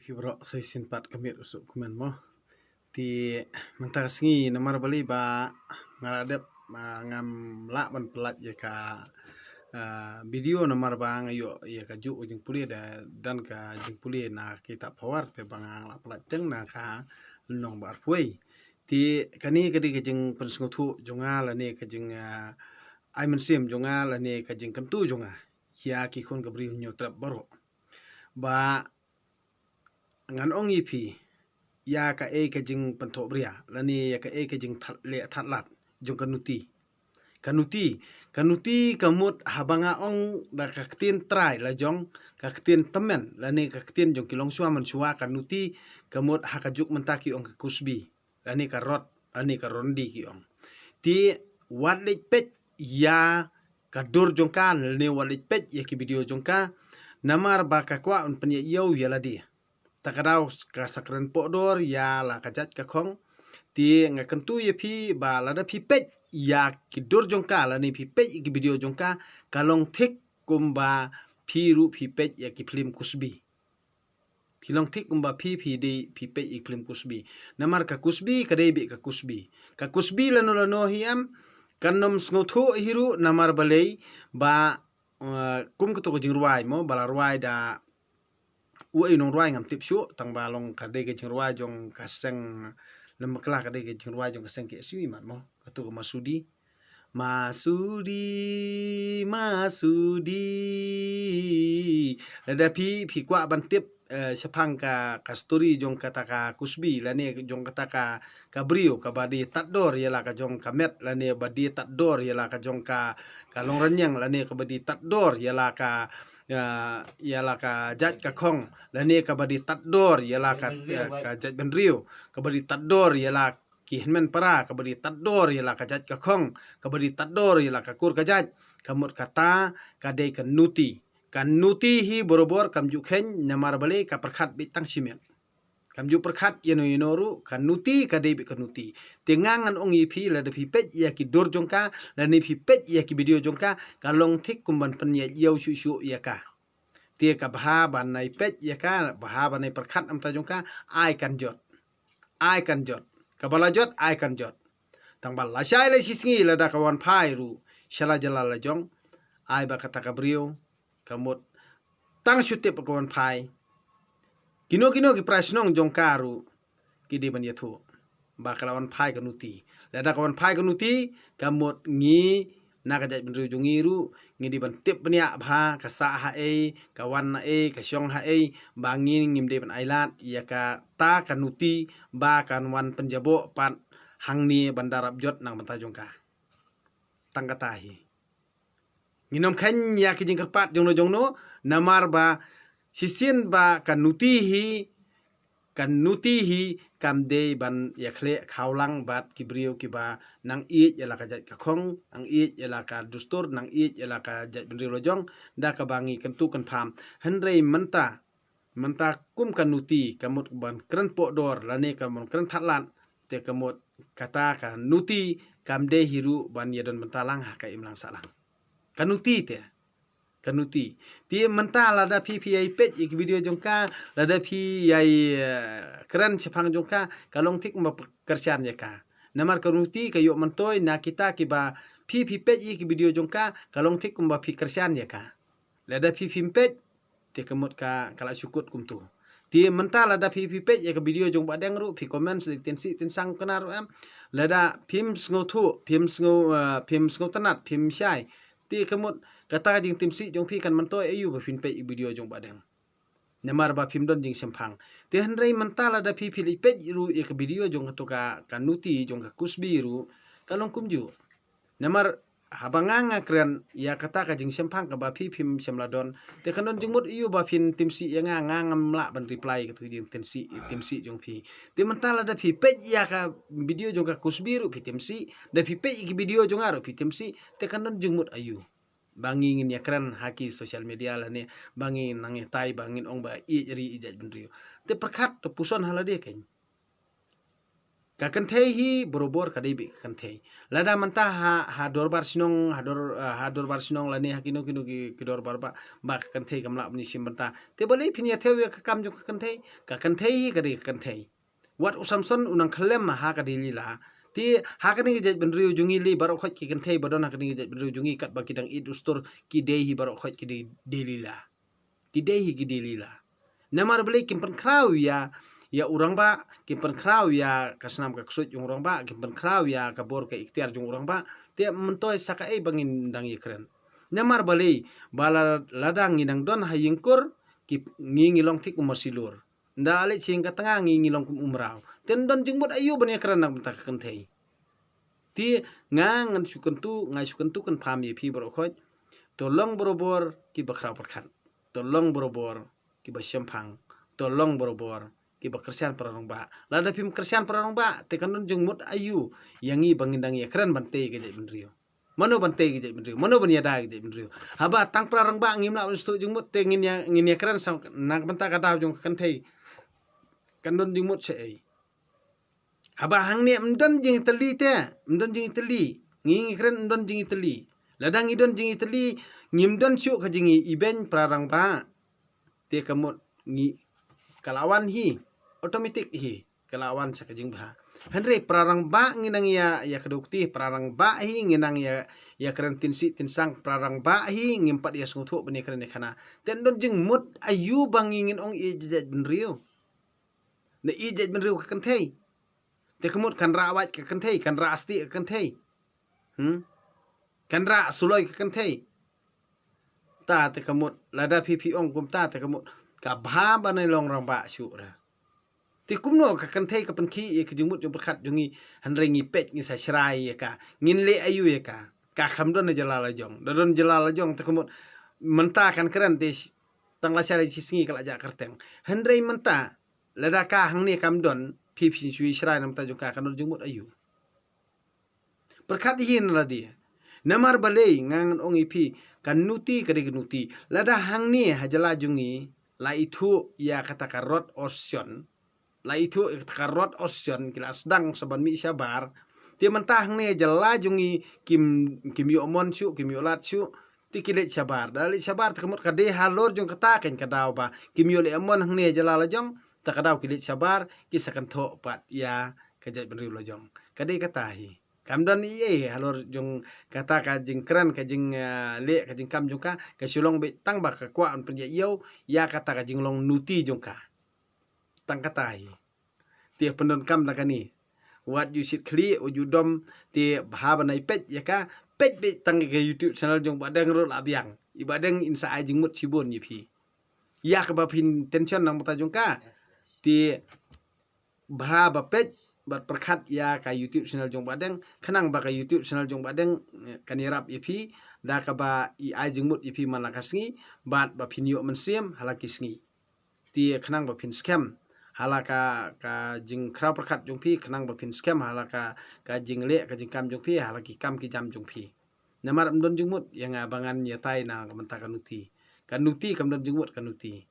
Fibro say sinpat kamit usuk kumen mo ti mentar sengi namar bali ba ngaradep ngam la ban pelat ya ka video namar ba ngayo ya ka ju ujung puli dan ka jing puli na kita pawar te bang la pelat jeng na ka nong bar puai ti kani kadi ka jing pensngutu jonga la ne ka jing ai mensim jonga la ne ka jing kentu jonga ya ki khun kabri nyo trap baro ba ngan ong ipi ya ka ka jing pentok bria lani ya ka ka jing le thatlat jong kanuti kamut habanga ong da ka tin try la jong ka tin temen lani ka tin jong kilong suam man suwa kanuti kamut hakajuk mentaki ong ka kusbi lani ka rot lani ka rondi ki ong ti wadlik pet ya ka dur jong kan lani wadlik pet ya ki video jong ka namar ba ka kwa un penye yau ya ladi takadau ka sakren podor ya la kajat ka khong ti nga kentu ye phi ba la da phi pet ya ki dor jongka la ni phi pet ki video jongka kalong thik kumba phi ru phi pet ya ki film kusbi philong thik kumba phi di phi pet ik film kusbi namar ka kusbi ka dei bi ka kusbi la no hiam kanom snothu hiru namar balei ba kum ko to jingruai mo bala ruai da uai nong ruai ngam tip shu tang ba long ka de ke jingruai jong kaseng lemakla ka de ke jingruai jong kaseng ke sui mat mo ka tu masudi ada pi kwa ban tip sepang ka story jong kata ka kusbi la ne jong kata ka brio ka badi tatdor ya la ka jong kamet la ne badi tatdor ya la ka jong ka long renyang la ne ka badi tatdor ya la ka jat ka khong la ne ka badi tatdor ya la ka jat ben rio ka badi tatdor ya la ki men para ka badi tatdor ya la ka jat ka khong ka badi tatdor ya la ka kur ka jat kamut kata ka de ka nuti hi borobor kam ju khen nyamar bale ka perkhat bitang simen kam ju perkhat yeno ru kan nuti ka de bi ka nuti tengangan ong ipi la de pipet ya ki dor jongka la ni pipet ya ki video jongka kalong thik kumban pen ya yau shu ya ka tie ka bha ban nai pet ya ka bha ban nai perkhat am ta jongka ai kan jot ka bala jot ai kan jot tang bal la shai le sisngi la da kawan phai ru shala jala la jong ai ba kata ka brio kamut tang syute pakawan phai kino ki prasnong jong karu kidi ban yathu ba kalawan phai kanuti lada kawan phai kanuti kamut ngi nakajat benru jongiru ngi di ban tip bnya bha ka sa ha kawan na ka syong ha bangi ngimde ban ailat ya ka ta kanuti ba kan wan penjabo pat hangni bandarap jot nang banta jongka tangkatahi nginom khan ya ki jingkat jongno namar ba sisin ba kanuti hi kamde ban yakhle khawlang bat kibrio kiba nang i yala ka jat ka khong nang i yala ka dustur nang i yala ka jat benri lojong da ka bangi kentu kan pham henrei menta kum kanuti kamut ban kren podor lane kamon kren thatlan te kamut kata ka nuti kamde hiru ban yadon mentalang ha ka imlang salang kanuti ti mentala da pi pet ik video jongka la da pi yai keren sepang jongka kalong tik ma kersian ya ka namar kanuti kayo mentoy na kita kiba pi pet ik video jongka kalong tik kumba pi kersian ya ka la da pi pet te kemut ka kala syukut kumtu ti mentala da pi pet ya ka video jong badeng ru pi komen tensi tensang kenar am la da phim sngotu phim sngo tanat phim syai ti kemut kata jing tim si jong phi kan man to ayu ba fin pe video jong badeng namar ba phim don jing sempang te henrei mentala da phi phili pe ru ek video jong to ka kanuti jong ka kusbi ru kalong kumju namar habanganga kren ya kata ka jing sempang ka ba phi phim semladon te kanon jing mut ayu ba fin tim si ya ngam la ban reply ka tu jing tim si jong phi te mentala da phi pe ya ka video jong ka kusbi ru phi tim si da phi pe ki video jong aro phi tim si te kanon jing mut ayu bangin ya keren haki sosial media lah ni bangin nangi tai bangin ong ba i ri ijat benrio te perkhat to puson hala de ken ka kentei hi borobor ka debi ka kentei lada manta ha dorbar sinong ha dorbar sinong lani ha kino ki dorbar ba ka kentei kamla bni sim manta te boleh pinya teu ka kam jong ka kentei hi ka de ka kentei wat usamson unang khlem ha ka dilila ti ha ka ni je benriu jungi li barok khot ki kentei badon ha ka ni je benriu jungi kat ba kidang id ustur ki dei hi barok khot ki delila ki dei hi ki delila namar beli kimpen kraw ya urang ba kimpen kraw ya kasnam ka ksut yung urang ba kimpen kraw ya kabor ka ikhtiar yung urang ba te mentoy saka e bangin dang ikren namar beli bala ladang inang don hayingkur ki ngingi long tik umasilur ndale sing ka tanga ngingi long umraw ten don jingbot ayu bani kran nak tak kentei ti ngan sukentu kan pham ye phi bro khoj tolong borobor ki bakra perkhan tolong borobor ki basyamphang tolong borobor ki bakrsian parang ba lada pim krsian parang ba te kanun jengmut ayu yangi bangindang ya kran bante ke jai benrio mano bante ke jai benrio mano banyada ke jai benrio haba tang parang ba ngimna ustu jengmut te ngin ya kran sang nang banta kata jong kan thei kanun jengmut se ai haba hang ne mdon jing teli te mdon jing teli ngi kran mdon jing teli ladang idon jing teli ngimdon syuk ka jingi iben parang ba te kamut ngi kalawan hi otomatik hi kalawan sa kajing bah henry parang ba nginang ya kedukti parang ba hi nginang ya keren tinsang parang ba hi ngimpat ya sungthu bani keren khana ten don jing mut ayu bangingin ong ijaj benriu na ijaj benriu ka kanthei te kamut kan rawat ka kanthei kan ra asti ka kanthei kan ra suloi ka kanthei ta te kamut lada pipi ong kum ta te kamut ka bha banai long rang ba syu ra ti kumno ka kanthei ka panki e ka jumut jum khat jungi hanre ngi pet ngi sa shrai e ka ngin le ayu e ka khamdon na jalala jong don jalala jong te kamut menta kan keren te tang la shari singi kala ja karteng hanre menta lada ka hang ni kamdon pipi shui shrai nam ta jung ka kan jumut ayu perkhat hin la dia namar balei ngang ong ipi kan nuti kade nuti lada hang ni hajala jungi la itu ya kata karot ocean la itu kata karot ocean kila sedang saban mi sabar dia mentah ni jala jungi kim yo mon syu kim yo lat syu ti kilet sabar dali sabar tekemut kade halor jung kata ken kadaw ba kim yo le mon hang ni jala la jong takadaw kilet sabar kisakan tho pat ya kajat benriu la jong kade kata hi kamdan iye halor jong kata ka jing kran ka jing le ka jing kam jong ka sulong be tang ba ka kwa an penja yo ya kata ka jing long nuti jong ka tang kata hi ti pendon kam na kani what you should clear or you dom ti bahaba nai pet ya ka pet be tang ke YouTube channel jong badang ro la biang ibadang insa ai jing mut sibon yi phi ya ka ba pin tension nang mata jong ka ti bahaba pet bat perkhat ya ka YouTube channel jong badeng khanang ba ka YouTube channel jong badeng kanirap ipi da ka ba I ai jingmut ipi manakasngi bat ba pinyo mensiam halaki sngi ti khanang ba pin scam halaka ka jing kra perkhat jong pi khanang ba pin scam halaka ka jing le ka jing kam jong pi halaki kam ki jam jong pi namar mdon jingmut yang abangan ya tai na kamenta kanuti kamdon jingmut kanuti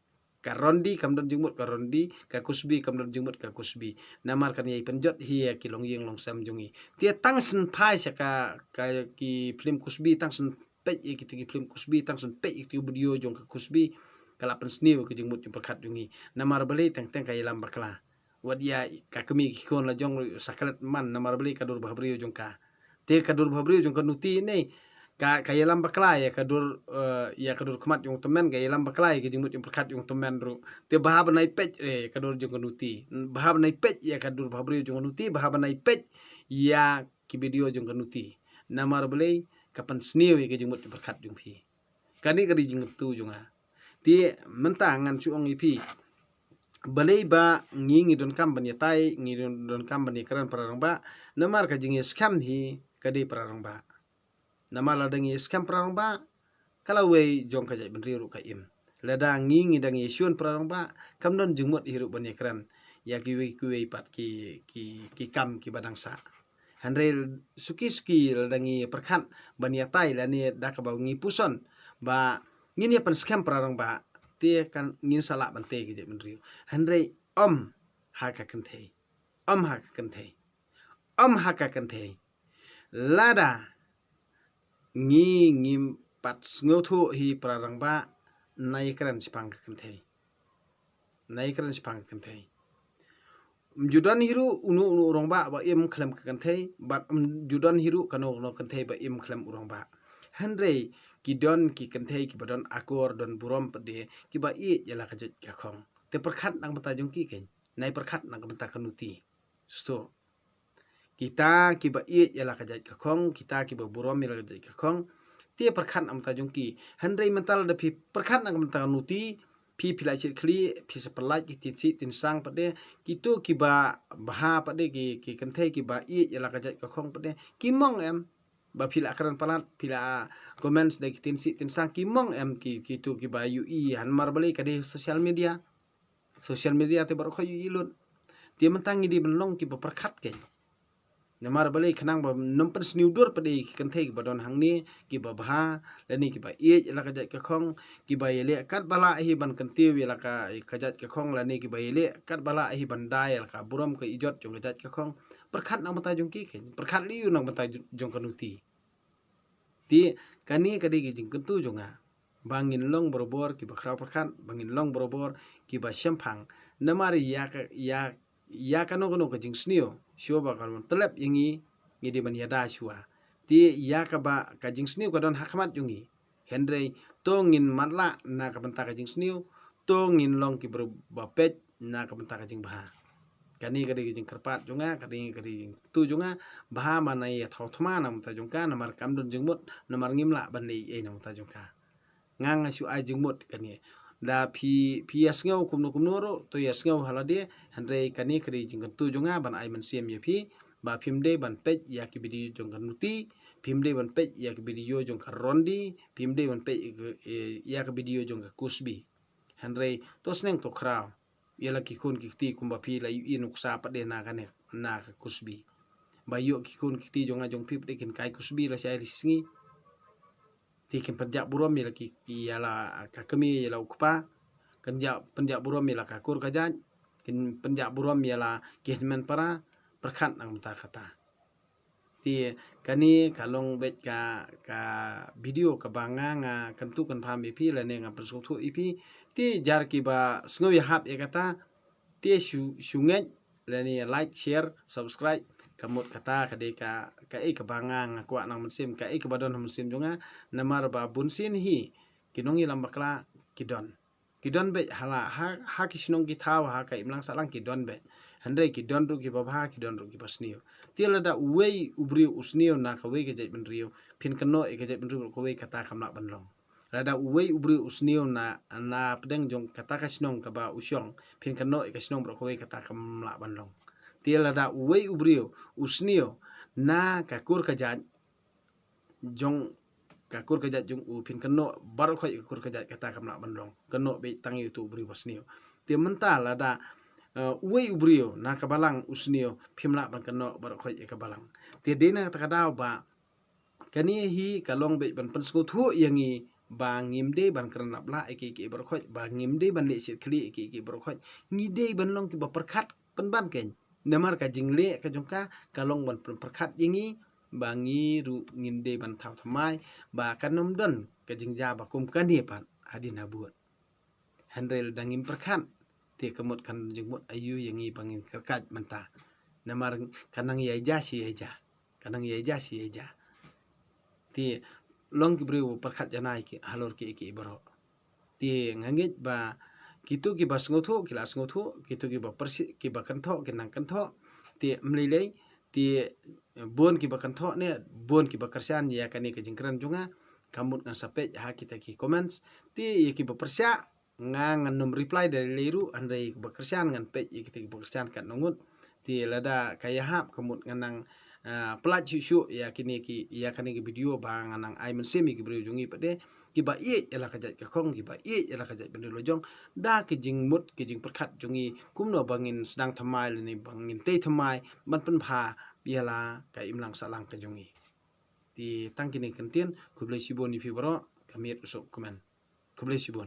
karondi kamdon jingmut karondi ka kusbi kamdon jingmut ka kusbi namar kan yai penjot hi kilong yeng long sam jungi tia tang sen phai sa ka ki film kusbi tang sen pe ki film kusbi tang sen pe ki video jong ka kusbi kala pen sniu ki jingmut jong perkhat jungi namar beli tang tang ka ilam bakla wadia ka kemi ki kon la jong sakalet man namar beli kadur bahbrio jong ka te kadur bahbrio jong kanuti nei ka yalam bakla ya kadur khamat yung temen ka yalam bakla ya jingmut yung perkhat yung temen ru te bahab nai pej kadur jong kanuti bahab nai pej ya kadur bhabri jong kanuti bahab nai pej ya ki video jong kanuti namar belei kapan sniu ya jingmut yung perkhat yung phi kani kadi jingmut tu jonga ti mentangan chuong ipi belei ba ngingi don kam ban yatai ngi don kam ban ikran parang ba namar ka jingi scam hi kadi parang ba nama ladangi scam perang ba kalau we jong ka jai benri ru ka im ladangi ngidangi syun perang ba kamdon jengmut hirup bani kran ya ki pat ki kam ki badangsa hanre suki ladangi perkhat bani atai lani dak ba ngi puson ba ngini pan scam perang ba ti kan ngin sala bante ki jai benri hanre om ha ka kentei haka kente lada ngi ngim pat ngotho hi prarangba naikran spang kente judan hiru unu urongba ba im khlem kente bat judan hiru kano no kente ba im khlem urongba hanre kidon ki kente ki badon akor don burom pede ki ba i jala kajat kakong te perkhat nang bata jongki ken nai perkhat nang bata kanuti sto kita ki ba i jala kajat kakong kita ki ba burom jala kajat kakong te perkhat nang bata jongki hanre mental da pi perkhat nang bata kanuti pi pilai chit kli pi sepelai ki tin sang pade kitu ki ba baha pade ki kente ki ba i jala kajat kakong pade ki mong em ba pila akaran palat pila comments dari tin sang ki mong em ki tu ki ba yu i han mar bali ka di social media te bar kho yu ilun ti mentang di benlong ki ba perkhat ke ne mar bali khnang ba nompen sniudur pade ki kan thei ba don hang ni ki ba bha lani ki ba e la ka jat ka khong ki ba yele kat bala hi ban kan ti wi la ka jat ka khong lani ki ba yele kat bala hi ban dai la ka buram ka ijot jong jat ka khong perkhat nang mata jong ki ke perkhat liu nang mata jong kanuti ti kani kadi gi jing kentu jonga bangin long borobor ki ba khrau perkhat bangin long borobor ki ba syamphang namari ya kano ka jing snio sio ba kalon telep yangi ngidi ban yada shua ti ya ka ba ka jing snio ka don hakmat jungi hendrei tongin matla na ka banta ka jing snio tongin long ki bro ba pet na ka banta ka jing bah kani kadi jing kerpat junga kadi jing tu junga bah mana ya thau thma na mta jungka namar kamdun jingmut namar ngimla ban ni e na mta jungka ngang asu a jingmut kani da pi yas ngau kumno ro to yas ngau halade handre kani kri jing tu jonga ban ai man siam ye pi ba phimde ban pej ya ki video jong kan nuti phimde ban pej ya ki video jong kan rondi phimde ban pej ya ki video jong ka kusbi handre to sneng to khrau yala ki kun ki ti kumba pi la yu inuksa pade na kane na ka kusbi ba yo ki kun ki ti jonga jong pip de kin kai kusbi la sai singi tikin penjak burom mi laki yala ka kemi yala ukpa penjak burom mi laka kur kajan kin penjak burom yala kihmen para perkhat nang mata kata ti kani kalong bet ka video ka banga nga kentu kan pham ipi la ne nga persuthu ipi ti jar ki ba sngo ya hap ya kata ti sunget la ni like share subscribe kamut kata kade ka ka banga nga kwa nang musim ka ka badon musim jonga namar ba bunsin hi kinongi lambakla kidon be hala ha kisnong ki thaw ha ka imlang salang kidon be handai kidon ru ki babha kidon ru ki pasnio tiala da wei ubri usnio na ka wei ke jai benrio phin kano e ke jai benrio ko wei kata kamla banlong rada wei ubri usnio na pedeng jong kata kasnong ka ba usyong phin kano e kasnong bro ko wei kata kamla banlong tiala da wei ubrio usnio na ka kur ka jat jong ka kur ka jat jong u phin kano bar khoi kur ka jat kata kamla banlong kano be tangi tu ubri wasnio ti mentala da uwei ubrio na kabalang usnio phimla ban kano bar khoi e kabalang ti dena takadaw ba kani hi kalong be ban pensku thu yangi ba ngimde ban karna bla eki bar khoi ba ngimde ban le sit khli eki bar khoi ngide ban long ki ba perkhat ban ken namar ka jingle ka jongka kalong ban perkhat yangi ba ngi ru nginde ban thau thamai ba kanom don ka jingja ba kum kani pan hadin habut handrel dangim perkhat ti kemut kan jengmut ayu yangi bangin kerkat menta namar kanang yaja si yaja kanang yaja si yaja ti long ki bru perkhat janai ki halor ki baro ti ngangit ba kitu ki bas ngotho kilas ngotho kitu ki ba persi ki ba kantho kinang kantho ti mlilei ti bon ki ba kantho ne bon ki ba kersan ya kani ke jingkran junga kamut ngan sapet ha kita ki comments ti ki ba persya ngang num reply dari liru andai bekerjaan ngan pe kita bekerjaan kan nungut ti lada kaya hap kemut nganang pelat syusyu ya kini ki ya kani ki video bang nganang ai mensemi ki berujungi pade ki ba ie ela kajat ka khong ki ba ie ela kajat bendi lojong da ki jing mut ki jing perkhat jungi kumno bangin sedang thamai ni bangin te thamai ban pen pha biala ka imlang salang ka jungi ti tang kini kentien kublai sibon ni fibro kami usuk komen kublai sibon